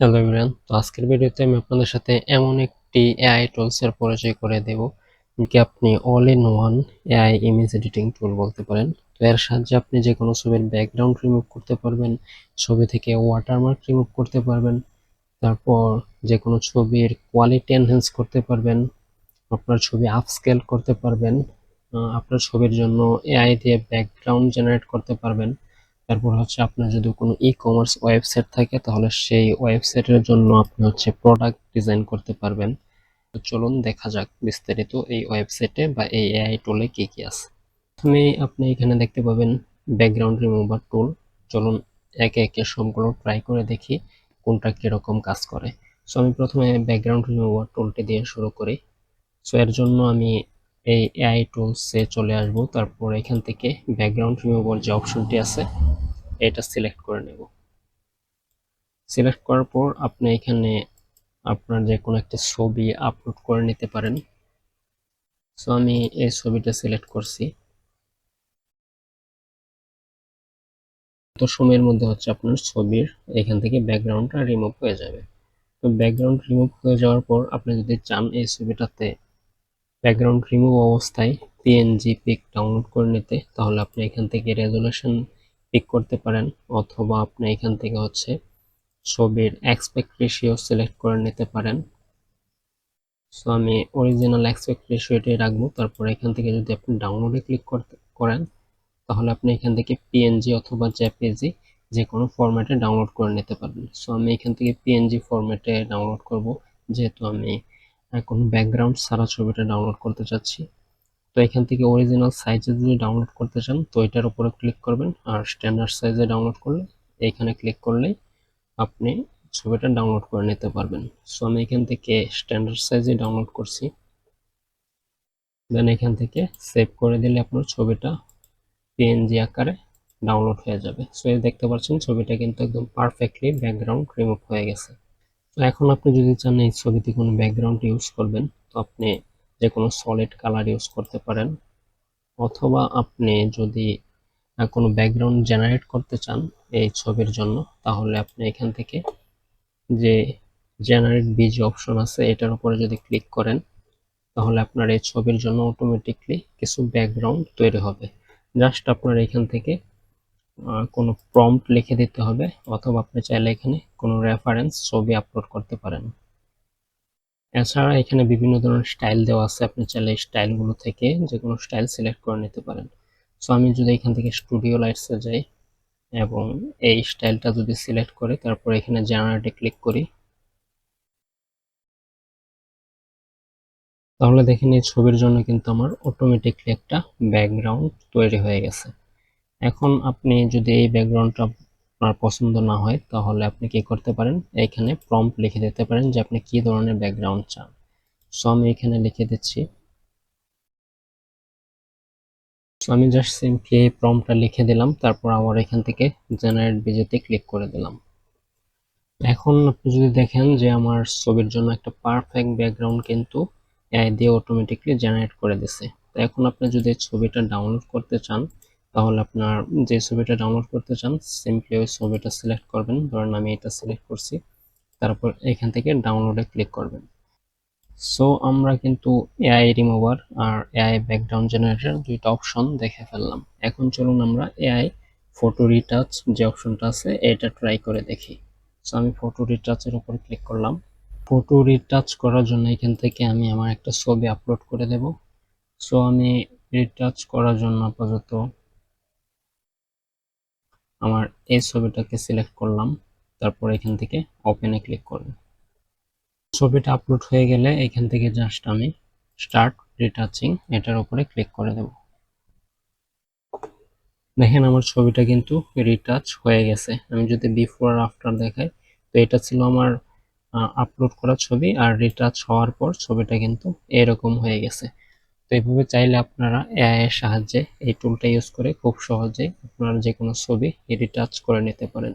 Hello everyone, তো আজকের ভিডিওতে আমি আপনাদের সাথে এমন একটি এআই টুলস এর পরিচয় করে দেব কি আপনি all in one AI image editing টুল বলতে পারেন। তো এর সাহায্যে আপনি যে কোনো ছবির ব্যাকগ্রাউন্ড রিমুভ করতে পারবেন, ছবি থেকে ওয়াটারমার্ক রিমুভ করতে পারবেন, তারপর যে কোনো ছবির কোয়ালিটি এনহ্যান্স করতে পারবেন, আপনার ছবি আপস্কেল করতে পারবেন, আপনার ছবির জন্য এআই দিয়ে ব্যাকগ্রাউন্ড জেনারেট করতে পারবেন। তারপর হচ্ছে আপনার যদি কোনো ই কমার্স ওয়েবসাইট থাকে তাহলে সেই ওয়েবসাইটের জন্য আপনি হচ্ছে প্রোডাক্ট ডিজাইন করতে পারবেন। তো চলুন দেখা যাক বিস্তারিত এই ওয়েবসাইটে বা এই এআই টুলে কি কি আছে। প্রথমে আপনি এখানে দেখতে পাবেন ব্যাকগ্রাউন্ড রিমুভার টুল। চলুন একে একে সবগুলো ট্রাই করে দেখি কোনটা কিরকম কাজ করে। সো আমি প্রথমে ব্যাকগ্রাউন্ড রিমুভার টুলটি দিয়ে শুরু করি। সো এর জন্য আমি এই এআই টুলসে চলে আসব, তারপর এখান থেকে ব্যাকগ্রাউন্ড রিমুভার যে অপশনটি আছে এটা সিলেক্ট করে নেব। সিলেক্ট করার পর আপনি এখানে আপনার যে কোনো একটা ছবি আপলোড করে নিতে পারেন। সো আমি এই ছবিটা সিলেক্ট করছি। তো সময়ের মধ্যে হচ্ছে আপনার ছবির এখান থেকে ব্যাকগ্রাউন্ডটা রিমুভ হয়ে যাবে। তো ব্যাকগ্রাউন্ড রিমুভ হয়ে যাওয়ার পর আপনি যদি চান এই ছবিটাতে ব্যাকগ্রাউন্ড রিমুভ অবস্থায় পিএনজি পিক ডাউনলোড করে নিতে, তাহলে আপনি এখান থেকে রেজুলেশন পিক করতে পারেন, অথবা আপনি এখান থেকে হচ্ছে ছবির অ্যাসপেক্ট রেশিও সিলেক্ট করে নিতে পারেন। সো আমি অরিজিনাল অ্যাসপেক্ট রেশিওটি রাখবো। তারপর এখান থেকে যদি আপনি ডাউনলোডে ক্লিক করেন তাহলে আপনি এখান থেকে পিএনজি অথবা জেপিজি যে কোনো ফরম্যাটে ডাউনলোড করে নিতে পারবেন। সো আমি এখান থেকে পিএনজি ফরম্যাটে ডাউনলোড করব, যেহেতু আমি কোনো ব্যাকগ্রাউন্ড ছাড়া ছবিটা ডাউনলোড করতে চাচ্ছি। তো এখান থেকে অরিজিনাল সাইজে যদি ডাউনলোড করতে চান তো এটার উপরে ক্লিক করবেন, আর স্ট্যান্ডার্ড সাইজে ডাউনলোড করলে এইখানে ক্লিক করলেই আপনি ছবিটা ডাউনলোড করে নিতে পারবেন। সো আমি এখান থেকে স্ট্যান্ডার্ড সাইজে ডাউনলোড করছি, দেন এখান থেকে সেভ করে দিলে আপনার ছবিটা পিএনজি আকারে ডাউনলোড হয়ে যাবে। সো এই দেখতে পাচ্ছেন ছবিটা কিন্তু একদম পারফেক্টলি ব্যাকগ্রাউন্ড রিমুভ হয়ে গেছে। তো এখন আপনি যদি চান এই ছবিতে কোনো ব্যাকগ্রাউন্ড ইউজ করবেন তো আপনি যে কোনো সলিড কালার ইউজ করতে পারেন, অথবা আপনি যদি কোনো ব্যাকগ্রাউন্ড জেনারেট করতে চান এই ছবির জন্য তাহলে আপনি এখান থেকে যে জেনারেট বিজি অপশন আছে এটার উপরে যদি ক্লিক করেন তাহলে আপনার এই ছবির জন্য অটোমেটিকলি কিছু ব্যাকগ্রাউন্ড তৈরি হবে। জাস্ট আপনার এখান থেকে কোনো প্রম্পট লিখে দিতে হবে, অথবা আপনি চাইলে এখানে কোনো রেফারেন্স ছবি আপলোড করতে পারেন। এছাড়া এখানে বিভিন্ন ধরনের স্টাইল দেওয়া আছে, আপনি চাইলে স্টাইলগুলো থেকে যে কোনো স্টাইল সিলেক্ট করে নিতে পারেন। সো আমি যদি এখান থেকে স্টুডিও লাইটসে যাই এবং এই স্টাইলটা যদি সিলেক্ট করে তারপর এখানে জেনারেটে ক্লিক করি, তাহলে দেখেন এই ছবির জন্য কিন্তু আমার অটোমেটিকলি একটা ব্যাকগ্রাউন্ড তৈরি হয়ে গেছে। এখন আপনি যদি এই ব্যাকগ্রাউন্ডটা আপনার পছন্দ না হয় তাহলে আপনি কি করতে পারেন, এখানে প্রম্পট লিখে দিতে পারেন যে আপনি কি ধরনের ব্যাকগ্রাউন্ড চান। সো আমি এখানে লিখে দিচ্ছি। সো আমি জাস্ট সিম্পলি এই প্রম্পটটা লিখে দিলাম, তারপর আবার এখান থেকে জেনারেট বিজেতে ক্লিক করে দিলাম। এখন আপনি যদি দেখেন যে আমার ছবির জন্য একটা পারফেক্ট ব্যাকগ্রাউন্ড কিন্তু এআই দিয়ে অটোমেটিকলি জেনারেট করে দিছে। তো এখন আপনি যদি ছবিটা ডাউনলোড করতে চান তাহলে আপনার যে ছবিটা ডাউনলোড করতে চান সিম্পলি ওই ছবিটা সিলেক্ট করবেন, ধরেন আমি এটা সিলেক্ট করছি, তারপর এখান থেকে ডাউনলোডে ক্লিক করবেন। সো আমরা কিন্তু এআই রিমুভার আর এআই ব্যাকগ্রাউন্ড জেনারেটর দুইটা অপশন দেখে ফেললাম। এখন চলুন আমরা এআই ফটো রিটাচ যে অপশনটা আছে এটা ট্রাই করে দেখি। সো আমি ফটো রিটাচের উপর ক্লিক করলাম। ফটো রিটাচ করার জন্য এখান থেকে আমি আমার একটা ছবি আপলোড করে দেব। সো আমি রিটাচ করার জন্য আপাতত আমার এই ছবিটাকে সিলেক্ট করলাম, তারপর এখান থেকে ওপেনে ক্লিক করব। ছবিটা আপলোড হয়ে গেলে এখান থেকে জাস্ট আমি স্টার্ট রিটাচিং এটার উপরে ক্লিক করে দেব। দেখেন আমার ছবিটা কিন্তু রিটাচ হয়ে গেছে। আমি যদি বিফোর আর আফটার দেখাই তো এটা ছিল আমার আপলোড করা ছবি, আর রিটাচ হওয়ার পর ছবিটা কিন্তু এরকম হয়ে গেছে। তো এইভাবে চাইলে আপনারা এআই এর সাহায্যে এই টুলটা ইউজ করে খুব সহজে আপনারা যে কোনো ছবি রিটাচ করে নিতে পারেন।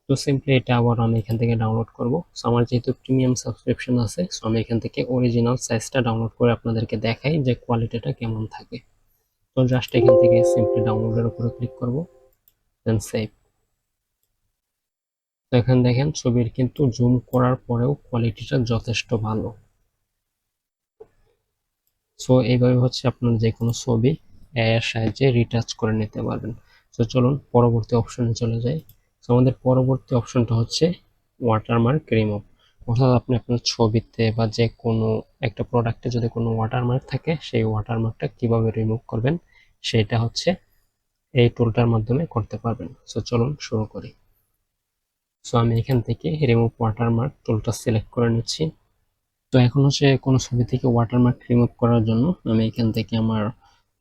তো সিম্পলি এটা আবার আমি এখান থেকে ডাউনলোড করব। সো আমার যেহেতু প্রিমিয়াম সাবস্ক্রিপশন আছে সো আমি এখান থেকে অরিজিনাল সাইজটা ডাউনলোড করে আপনাদেরকে দেখাই যে কোয়ালিটিটা কেমন থাকে। তো জাস্ট এখান থেকে সিম্পলি ডাউনলোডের উপরে ক্লিক করব, দেন সেভ। তো এখানে দেখেন ছবির কিন্তু জুম করার পরেও কোয়ালিটিটা যথেষ্ট ভালো। সো এইভাবে হচ্ছে আপনার যে কোনো ছবি এর সাহায্যে রিটাচ করে নিতে পারবেন। তো চলুন পরবর্তী অপশনে চলে যাই। তো আমাদের পরবর্তী অপশনটা হচ্ছে ওয়াটারমার্ক রিমুভ। অর্থাৎ আপনি আপনার ছবিতে বা যে কোনো একটা প্রোডাক্টে যদি কোনো ওয়াটারমার্ক থাকে, সেই ওয়াটারমার্কটা কিভাবে রিমুভ করবেন সেটা হচ্ছে এই টুলটার মাধ্যমে করতে পারবেন। সো চলুন শুরু করি। সো আমি এখান থেকে রিমুভ ওয়াটারমার্ক টুলটা সিলেক্ট করে নিচ্ছি। তো এখন হচ্ছে কোনো ছবি থেকে ওয়াটারমার্ক রিমুভ করার জন্য আমি এখান থেকে আমার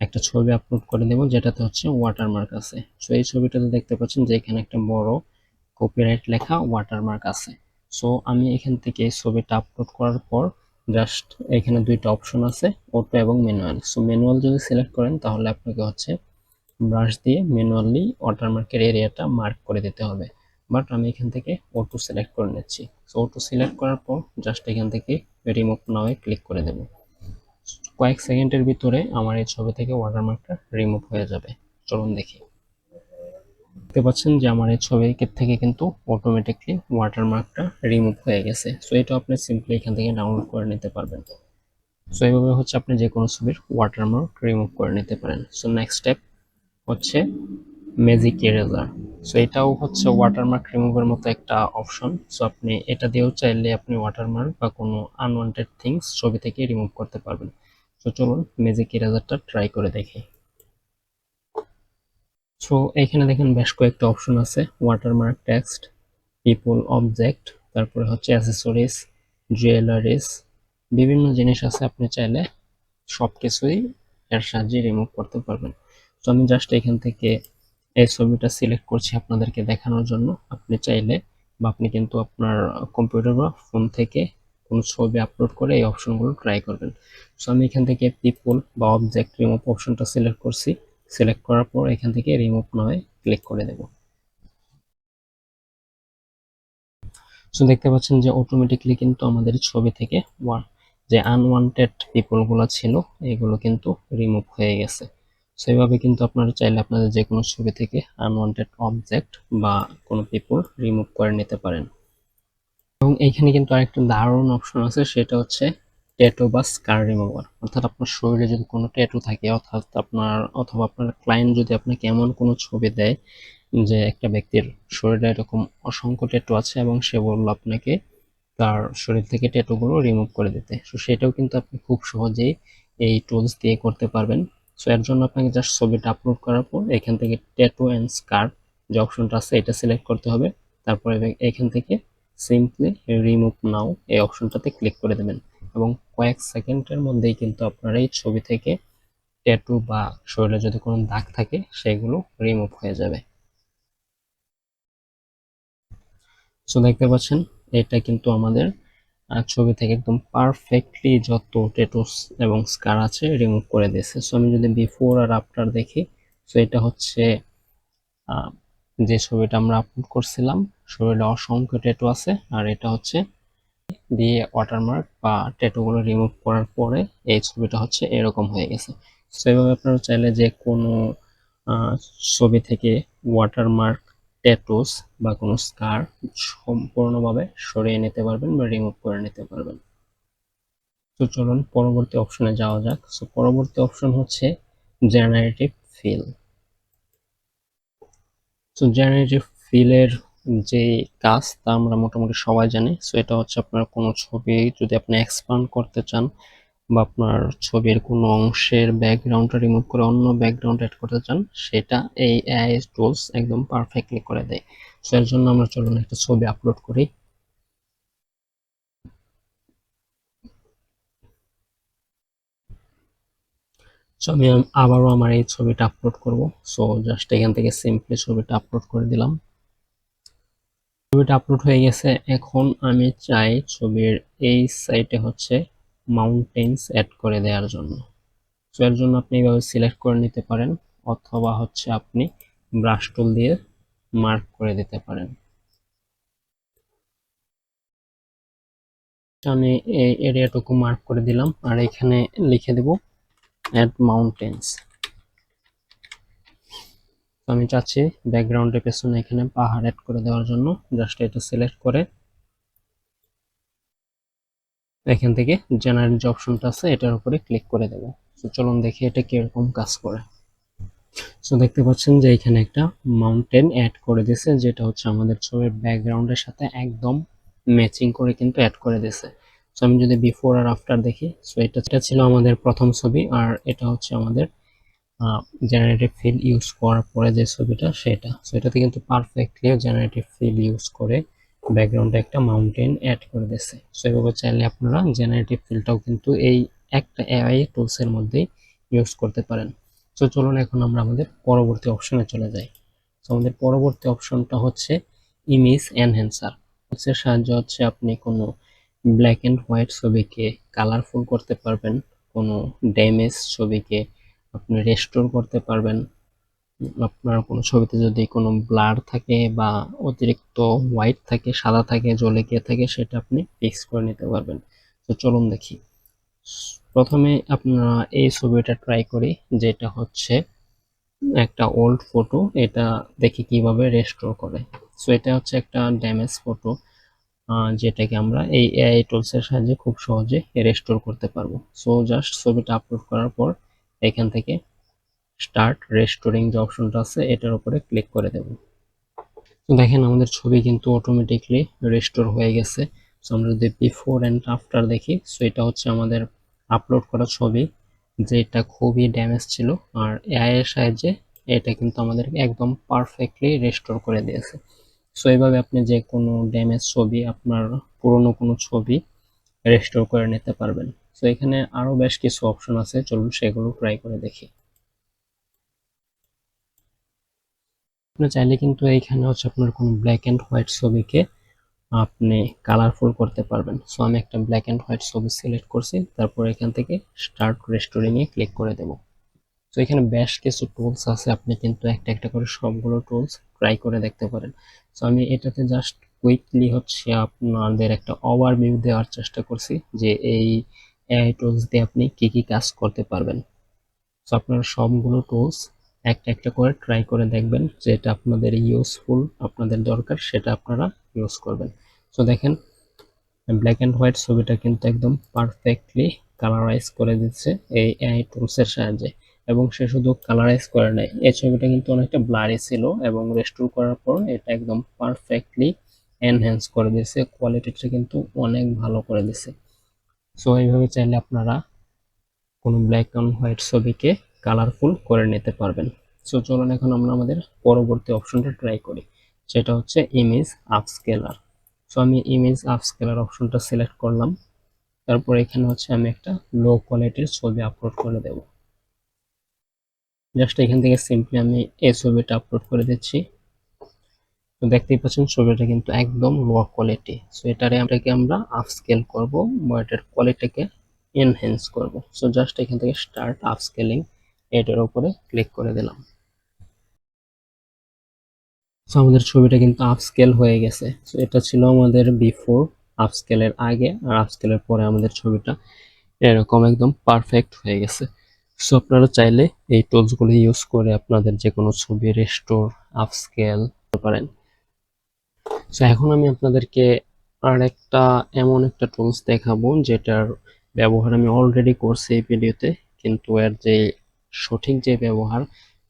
একটা ছবি আপলোড করে দেব, যেটাতে হচ্ছে ওয়াটারমার্ক আছে। সো এই ছবিটাতে দেখতে পাচ্ছেন যে এখানে একটা বড় কপিরাইট লেখা ওয়াটারমার্ক আছে। সো আমি এখান থেকে এই ছবিটা আপলোড করার পর জাস্ট এখানে দুইটা অপশন আছে, অটো এবং ম্যানুয়াল। সো ম্যানুয়াল যদি সিলেক্ট করেন তাহলে আপনাকে হচ্ছে ব্রাশ দিয়ে ম্যানুয়ালি ওয়াটারমার্কের এরিয়াটা মার্ক করে দিতে হবে। বাট আমি এখান থেকে অটো সিলেক্ট করে নিচ্ছি। সো অটো সিলেক্ট করার পর জাস্ট এখান থেকে রিমুভ নাও ক্লিক করে দেব। কয়েক সেকেন্ডের ভিতরে আমার এই ছবি থেকে ওয়াটারমার্কটা রিমুভ হয়ে যাবে। চলুন দেখি। দেখতে পাচ্ছেন যে আমার এই ছবি থেকে কিন্তু অটোমেটিকলি ওয়াটারমার্কটা রিমুভ হয়ে গেছে। সো এটা আপনি সিম্পলি এখান থেকে ডাউনলোড করে নিতে পারবেন। সো এইভাবে হচ্ছে আপনি যে কোনো ছবির ওয়াটারমার্ক রিমুভ করে নিতে পারেন। সো নেক্সট স্টেপ হচ্ছে ম্যাজিক ইরেজার। সো এটাও হচ্ছে ওয়াটারমার্ক রিমুভের মতো একটা অপশন। সো আপনি এটা দিয়েও চাইলে আপনি ওয়াটারমার্ক বা কোনো আনওয়ান্টেড থিংস ছবি থেকে রিমুভ করতে পারবেন। তো চলুন ম্যাজিক ইরেজারটা ট্রাই করে দেখি। সো এখানে দেখেন বেশ কয়েকটা অপশন আছে, ওয়াটারমার্ক টেক্সট, পিপল, অবজেক্ট, তারপরে হচ্ছে অ্যাসেসরিজ, জুয়েলারিজ, বিভিন্ন জিনিস আছে। আপনি চাইলে সবকিছুই এর সাহায্যে রিমুভ করতে পারবেন। তো আমি জাস্ট এখান থেকে এই ছবিটা সিলেক্ট করছি আপনাদেরকে দেখানোর জন্য। আপনি চাইলে বা আপনি কিন্তু আপনার কম্পিউটার বা ফোন থেকে কোনো ছবি আপলোড করে এই অপশনগুলো ট্রাই করবেন। সো আমি এখান থেকে পিপল বা অবজেক্ট রিমুভ অপশনটা সিলেক্ট করছি। সিলেক্ট করার পর এখান থেকে রিমুভ নয় ক্লিক করে দেব। সো দেখতে পাচ্ছেন যে অটোমেটিকলি কিন্তু আমাদের ছবি থেকে যে আনওয়ান্টেড পিপল গুলো ছিল এগুলো কিন্তু রিমুভ হয়ে গেছে। সো এইভাবে কিন্তু আপনারা চাইলে আপনাদের যে কোনো ছবি থেকে আনওয়ান্টেড অবজেক্ট বা কোনো পিপল রিমুভ করে নিতে পারেন। এবং এইখানে কিন্তু আরেকটা দারুণ অপশন আছে, সেটা হচ্ছে ট্যাটু বা স্কার রিমুভার। অর্থাৎ আপনার শরীরে যদি কোনো ট্যাটু থাকে, অর্থাৎ অথবা আপনার ক্লায়েন্ট যদি আপনাকে এমন কোনো ছবি দেয় যে একটা ব্যক্তির শরীরে এরকম অসংখ্য ট্যাটু আছে এবং সে বলল আপনাকে তার শরীর থেকে ট্যাটুগুলো রিমুভ করে দিতে, সো সেটাও কিন্তু আপনি খুব সহজেই এই টুলস দিয়ে করতে পারবেন। সো এর জন্য আপনাকে জাস্ট ছবিটা আপলোড করার পর এখান থেকে ট্যাটু অ্যান্ড স্কার যে অপশনটা আছে এটা সিলেক্ট করতে হবে। তারপরে এখান থেকে সিম্পলি রিমুভ নাও এই অপশনটাতে ক্লিক করে দেবেন এবং কয়েক সেকেন্ডের মধ্যেই কিন্তু আপনার এই ছবি থেকে ট্যাটু বা শরীরে যদি কোনো দাগ থাকে সেগুলো রিমুভ হয়ে যাবে। সো দেখতে পাচ্ছেন এটা কিন্তু আমাদের ছবি থেকে একদম পারফেক্টলি যত ট্যাটুস এবং স্কার আছে রিমুভ করে দিয়েছে। সো আমি যদি বিফোর আর আফটার দেখি, সো এটা হচ্ছে যে ছবিটা আমরা আপলোড করছিলাম, শরীরে অসংখ্য ট্যাটু আছে, আর এটা হচ্ছে দিয়ে ওয়াটারমার্ক বা ট্যাটুগুলো রিমুভ করার পরে এই ছবিটা হচ্ছে এরকম হয়ে গেছে। সো এইভাবে আপনারা চাইলে যে কোনো আহ, ছবি থেকে ওয়াটারমার্ক, ট্যাটুস বা কোনো স্কার সম্পূর্ণভাবে সরিয়ে নিতে পারবেন বা রিমুভ করে নিতে পারবেন। তো চলুন পরবর্তী অপশনে যাওয়া যাক। সো পরবর্তী অপশন হচ্ছে জেনারেটিভ ফিল। সো জেনারেটিভ ফিলের যে কাজ তা আমরা মোটামুটি সবাই জানি। সো এটা হচ্ছে আপনার কোনো ছবি যদি আপনি এক্সপান্ড করতে চান বা আপনার ছবির কোনো অংশের ব্যাকগ্রাউন্ডটা রিমুভ করে অন্য ব্যাকগ্রাউন্ড অ্যাড করতে চান, সেটা এই এআই টুলস একদম পারফেক্টলি করে দেয়। সো এর জন্য আমরা চলুন একটা ছবি আপলোড করি। সো আমি আবারও আমার এই ছবিটা আপলোড করব। সো জাস্ট এখান থেকে সিম্পলি ছবিটা আপলোড করে দিলাম। ছবিটা আপলোড হয়ে গেছে। এখন আমি চাই ছবির এই সাইডে হচ্ছে মাউন্টেন্স অ্যাড করে দেওয়ার জন্য। সো এর জন্য আপনি এইভাবে সিলেক্ট করে নিতে পারেন, অথবা হচ্ছে আপনি ব্রাশ টুল দিয়ে মার্ক করে দিতে পারেন। আমি এই এরিয়াটুকু মার্ক করে দিলাম আর এখানে লিখে দেব অ্যাড মাউন্টেন্স। আমি চাচ্ছি ব্যাকগ্রাউন্ডের পেছনে এখানে পাহাড় অ্যাড করে দেওয়ার জন্য। জাস্ট এটা সিলেক্ট করে এখান থেকে জেনারেট যে অপশনটা আছে এটার উপরে ক্লিক করে দেব। তো চলুন দেখি এটা কিরকম কাজ করে। সো দেখতে পাচ্ছেন যে এখানে একটা মাউন্টেন অ্যাড করে দিয়েছে, যেটা হচ্ছে আমাদের ছবির ব্যাকগ্রাউন্ডের সাথে একদম ম্যাচিং করে কিন্তু অ্যাড করে দিয়েছে। সো আমি যদি বিফোর আর আফটার দেখি, সো এটা ছিল আমাদের প্রথম ছবি, আর এটা হচ্ছে আমাদের জেনারেটিভ ফিল ইউজ করার পরে যে ছবিটা সেটা। সো এটাতে কিন্তু পারফেক্টলি জেনারেটিভ ফিল ইউজ করে ব্যাকগ্রাউন্ডে একটা মাউন্টেন অ্যাড করে দিয়েছে। সো এভাবে চাইলে আপনারা জেনারেটিভ ফিলটাও কিন্তু এই একটা এআই টুলসের মধ্যেই ইউজ করতে পারেন। সো চলুন এখন আমরা আমাদের পরবর্তী অপশনে চলে যাই। সো আমাদের পরবর্তী অপশনটা হচ্ছে ইমেজ এনহ্যান্সার। এর সাহায্যে হচ্ছে আপনি কোনো ব্ল্যাক অ্যান্ড হোয়াইট ছবিকে কালারফুল করতে পারবেন, কোনো ড্যামেজ ছবিকে আপনি রেস্টোর করতে পারবেন। আপনার কোনো ছবিতে যদি কোনো ব্লার থাকে বা অতিরিক্ত হোয়াইট থাকে, সাদা থাকে, জ্বলে গিয়ে থাকে, সেটা আপনি ফিক্স করে নিতে পারবেন। তো চলুন দেখি। প্রথমে আপনারা এই ছবিটা ট্রাই করি, যেটা হচ্ছে একটা ওল্ড ফটো। এটা দেখি কিভাবে রেস্টোর করে। সো এটা হচ্ছে একটা ড্যামেজ ফটো, যেটাকে আমরা এই এআই টুলস এর সাহায্যে খুব সহজে রেস্টোর করতে পারবো। সো জাস্ট ছবিটা আপলোড করার পর এখান থেকে স্টার্ট রেস্টোরিং যে অপশনটা আছে এটার উপরে ক্লিক করে দেব। তো দেখেন আমাদের ছবি কিন্তু অটোমেটিকলি রেস্টোর হয়ে গেছে। সো আমরা যদি বিফোর অ্যান্ড আফটার দেখি, সো এটা হচ্ছে আমাদের আপলোড করা ছবি, যেটা খুবই ড্যামেজ ছিল, আর এআই এর সাহায্যে এটা কিন্তু আমাদের একদম পারফেক্টলি রেস্টোর করে দিয়েছে। সো এইভাবে আপনি যে কোনো ড্যামেজ ছবি, আপনার পুরনো কোনো ছবি রেস্টোর করে নিতে পারবেন। সো এখানে আরো বেশ কিছু অপশন আছে, চলুন সেগুলো ট্রাই করে দেখি। আপনি চাইলে কিন্তু এইখানে হচ্ছে আপনার কোনো ব্ল্যাক এন্ড হোয়াইট ছবিকে আপনি কালারফুল করতে পারবেন। সো আমি একটা ব্ল্যাক এন্ড হোয়াইট ছবি সিলেক্ট করছি, তারপর এখান থেকে স্টার্ট রেস্টোরিং এ ক্লিক করে দেব। তো এখানে বেশ কিছু টুলস আছে, আপনি কিন্তু একটা একটা করে সবগুলো টুলস ট্রাই করে দেখতে পারেন। সো আমি এটাতে জাস্ট কুইকলি হচ্ছে আপনাদের একটা ওভারভিউ দেওয়ার চেষ্টা করছি যে এই এআই টুলস দিয়ে আপনি কি কি কাজ করতে পারবেন। সো আপনারা সবগুলো টুলস একটা একটা করে ট্রাই করে দেখবেন, যেটা আপনাদের ইউজফুল, আপনাদের দরকার সেটা আপনারা ইউজ করবেন। সো দেখেন ব্ল্যাক এন্ড হোয়াইট ছবিটা কিন্তু একদম পারফেক্টলি কালারাইজ করে দিচ্ছে এই এআই টুলস এর সাহায্যে। এবং সে শুধু কালারাইজ করে নাই, এই ছবিটা কিন্তু অনেকটা ব্লারি ছিল, এবং রেস্টোর করার পর এটা একদম পারফেক্টলি এনহ্যান্স করে দিয়েছে, কোয়ালিটিটা কিন্তু অনেক ভালো করে দিছে। সো এইভাবে চাইলে আপনারা কোনো ব্ল্যাক অ্যান্ড হোয়াইট ছবিকে কালারফুল করে নিতে পারবেন। সো চলুন এখন আমরা আমাদের পরবর্তী অপশনটা ট্রাই করি, সেটা হচ্ছে ইমেজ আপস্কেলার। সো আমি ইমেজ আপস্কেলার অপশনটা সিলেক্ট করলাম, তারপর এখানে হচ্ছে আমি একটা লো কোয়ালিটির ছবি আপলোড করে দেব। জাস্ট এখান থেকে সিম্পলি আমি এই ছবিটা আপলোড করে দিচ্ছি। তো দেখতেই পাচ্ছেন ছবিটা কিন্তু একদম লো কোয়ালিটি। সো এটাকে আমরা আপস্কেল করব বা এটার কোয়ালিটিকে এনহ্যান্স করব। সো জাস্ট এখান থেকে স্টার্ট আপস্কেলিং এটার উপরে ক্লিক করে দিলাম। সো আমাদের ছবিটা কিন্তু আপস্কেল হয়ে গেছে। সো এটা ছিল আমাদের বিফোর, আপস্কেলের আগে, আর আপস্কেলের পরে আমাদের ছবিটা এরকম একদম পারফেক্ট হয়ে গেছে। সো আপনারা চাইলে এই টুলসগুলো ইউজ করে আপনাদের যে কোনো ছবি রেস্টোর, আপস্কেল করতে পারেন। সো এখন আমি আপনাদেরকে আর একটা এমন একটা টুলস দেখাবো, যেটার ব্যবহার আমি অলরেডি করছি এই ভিডিওতে, কিন্তু এর যে সঠিক যে ব্যবহার,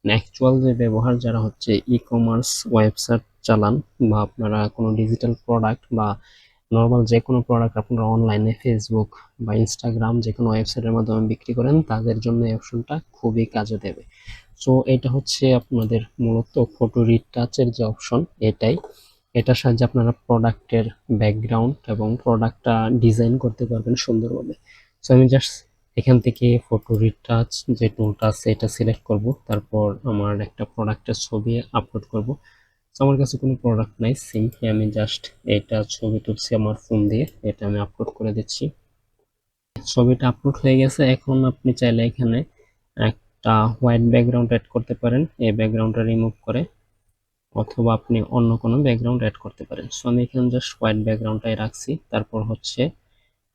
অ্যাকচুয়াল যে ব্যবহার, যারা হচ্ছে ই কমার্স ওয়েবসাইট চালান, বা আপনারা কোনো ডিজিটাল প্রোডাক্ট বা নর্মাল যে কোনো প্রোডাক্ট আপনারা অনলাইনে ফেসবুক বা ইনস্টাগ্রাম যে কোনো ওয়েবসাইটের মাধ্যমে বিক্রি করেন, তাদের জন্য এই অপশনটা খুবই কাজে দেবে। সো এটা হচ্ছে আপনাদের মূলত ফটো রিটাচের যে অপশন, এটার সাহায্যে আপনারা প্রোডাক্টের ব্যাকগ্রাউন্ড এবং প্রোডাক্টটা ডিজাইন করতে পারবেন সুন্দরভাবে। সো আমি জাস্ট এখান থেকে ফটো রিটাচ যে টুলটা আছে এটা সিলেক্ট করব, তারপর আমার একটা প্রোডাক্টের ছবি আপলোড করব। সো আমার কাছে কোনো প্রোডাক্ট নাই, সিম্পলি আমি জাস্ট এটা ছবি তুলছি আমার ফোন দিয়ে, এটা আমি আপলোড করে দিচ্ছি। ছবিটা আপলোড হয়ে গেছে। এখন আপনি চাইলে এখানে একটা হোয়াইট ব্যাকগ্রাউন্ড অ্যাড করতে পারেন, এই ব্যাকগ্রাউন্ডটা রিমুভ করে, অথবা আপনি অন্য কোনো ব্যাকগ্রাউন্ড অ্যাড করতে পারেন। সো আমি এখানে জাস্ট হোয়াইট ব্যাকগ্রাউন্ডটাই রাখছি। তারপর হচ্ছে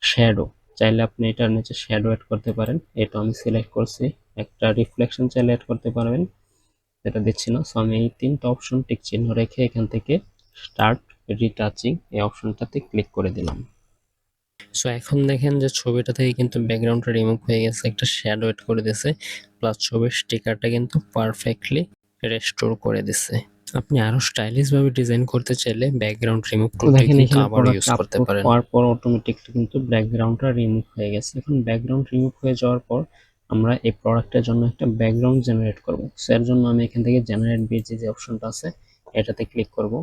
শ্যাডো, চাইলে আপনি এটার নিচে শ্যাডো অ্যাড করতে পারেন, এটা আমি সিলেক্ট করছি। একটা রিফ্লেকশন চাইলে অ্যাড করতে পারবেন, যেটা দিচ্ছি না। সো আমি এই 3টা অপশন টিক চিহ্ন রেখে এখান থেকে স্টার্ট রিটাচিং এই অপশনটাতে ক্লিক করে দিলাম। সো এখন দেখেন যে ছবিটা থেকে কিন্তু ব্যাকগ্রাউন্ডটা রিমুভ হয়ে গেছে, একটা শ্যাডো এড করে দিয়েছে, প্লাস ছবির স্টিকারটা কিন্তু পারফেক্টলি রেস্টোর করে দিছে। আপনি আরো স্টাইলিশ ভাবে ডিজাইন করতে চাইলে ব্যাকগ্রাউন্ড রিমুভ টুলটি দেখেন কিন্তু এখানে আবার ইউজ প্রোডাক্ট করতে আপলোড পারেন। হওয়ার পর অটোমেটিকলি কিন্তু ব্যাকগ্রাউন্ডটা রিমুভ হয়ে গেছে। এখন ব্যাকগ্রাউন্ড রিমুভ হয়ে যাওয়ার পর আমরা এই প্রোডাক্টের জন্য একটা ব্যাকগ্রাউন্ড জেনারেট করব। সো এর জন্য আমি এখান থেকে জেনারেট বিজি যে অপশনটা আছে এটাতে ক্লিক করব।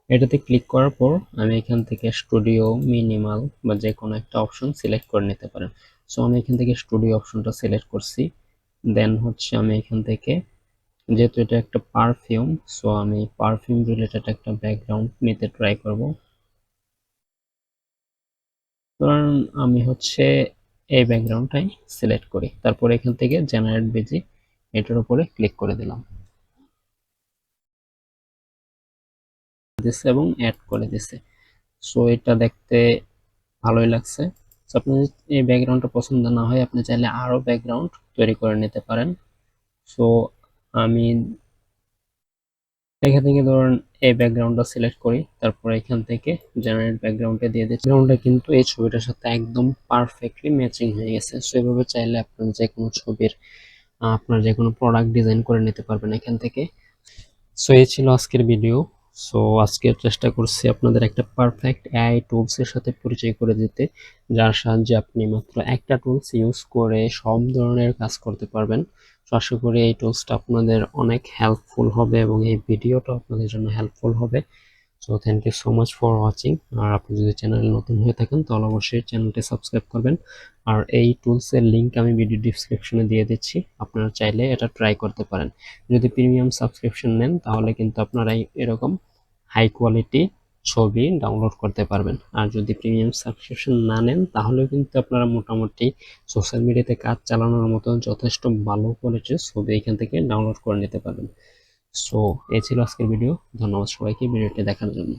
এটাতে ক্লিক করার পর আমি এখান থেকে স্টুডিও, মিনিমাল বা যে কোনো একটা অপশন সিলেক্ট করে নিতে পারেন। সো আমি এখান থেকে স্টুডিও অপশনটা সিলেক্ট করছি। দেন হচ্ছে আমি এখান থেকে, যেহেতু এটা একটা পারফিউম, সো আমি পারফিউম রিলেটেড একটা ব্যাকগ্রাউন্ড নিতে ট্রাই করব। কারণ আমি হচ্ছে এই ব্যাকগ্রাউন্ডটাই সিলেক্ট করি, তারপর এখান থেকে জেনারেট বিজি এটার উপরে ক্লিক করে দিলাম এবং অ্যাড করে দিছে। সো এটা দেখতে ভালোই লাগছে। সো আপনি এই ব্যাকগ্রাউন্ডটা পছন্দ না হয় আপনি চাইলে আরো ব্যাকগ্রাউন্ড তৈরি করে নিতে পারেন। সো আমি এখান থেকে ধরুন এই ব্যাকগ্রাউন্ডটা সিলেক্ট করি, তারপর এখান থেকে জেনারেট ব্যাকগ্রাউন্ডে দিয়ে দিচ্ছি। ব্যাকগ্রাউন্ডটা কিন্তু এই ছবিটার সাথে একদম পারফেক্টলি ম্যাচিং হয়ে গেছে। সো এভাবে চাইলে আপনার যে কোনো ছবির আপনার যে কোনো প্রোডাক্ট ডিজাইন করে নিতে পারবেন এখান থেকে। সো এই ছিল আজকের ভিডিও। সো আজকের চেষ্টা করছি আপনাদের একটা পারফেক্ট এআই টুলস এর সাথে পরিচয় করে দিতে, যার সাহায্যে আপনি মাত্র একটা টুলস ইউজ করে সব ধরনের কাজ করতে পারবেন। তো আশা করি এই টুলসটা আপনাদের অনেক হেল্পফুল হবে এবং এই ভিডিওটা আপনাদের জন্য হেল্পফুল হবে। So thank you so much for watching. আর আপনি যদি চ্যানেলে নতুন হয়ে থাকেন তাহলে অবশ্যই চ্যানেলটি সাবস্ক্রাইব করবেন। আর এই টুলসের লিঙ্ক আমি ভিডিও ডিসক্রিপশনে দিয়ে দিচ্ছি, আপনারা চাইলে এটা ট্রাই করতে পারেন। যদি প্রিমিয়াম সাবস্ক্রিপশন নেন তাহলে কিন্তু আপনারা এরকম হাই কোয়ালিটি ছবি ডাউনলোড করতে পারবেন। আর যদি প্রিমিয়াম সাবস্ক্রিপশন না নেন তাহলেও কিন্তু আপনারা মোটামুটি সোশ্যাল মিডিয়াতে কাজ চালানোর মতো যথেষ্ট ভালো কোয়ালিটির ছবি এখান থেকে ডাউনলোড করে নিতে পারবেন। সো এই ছিল আজকের ভিডিও। ধন্যবাদ সবাইকে ভিডিওটি দেখার জন্য।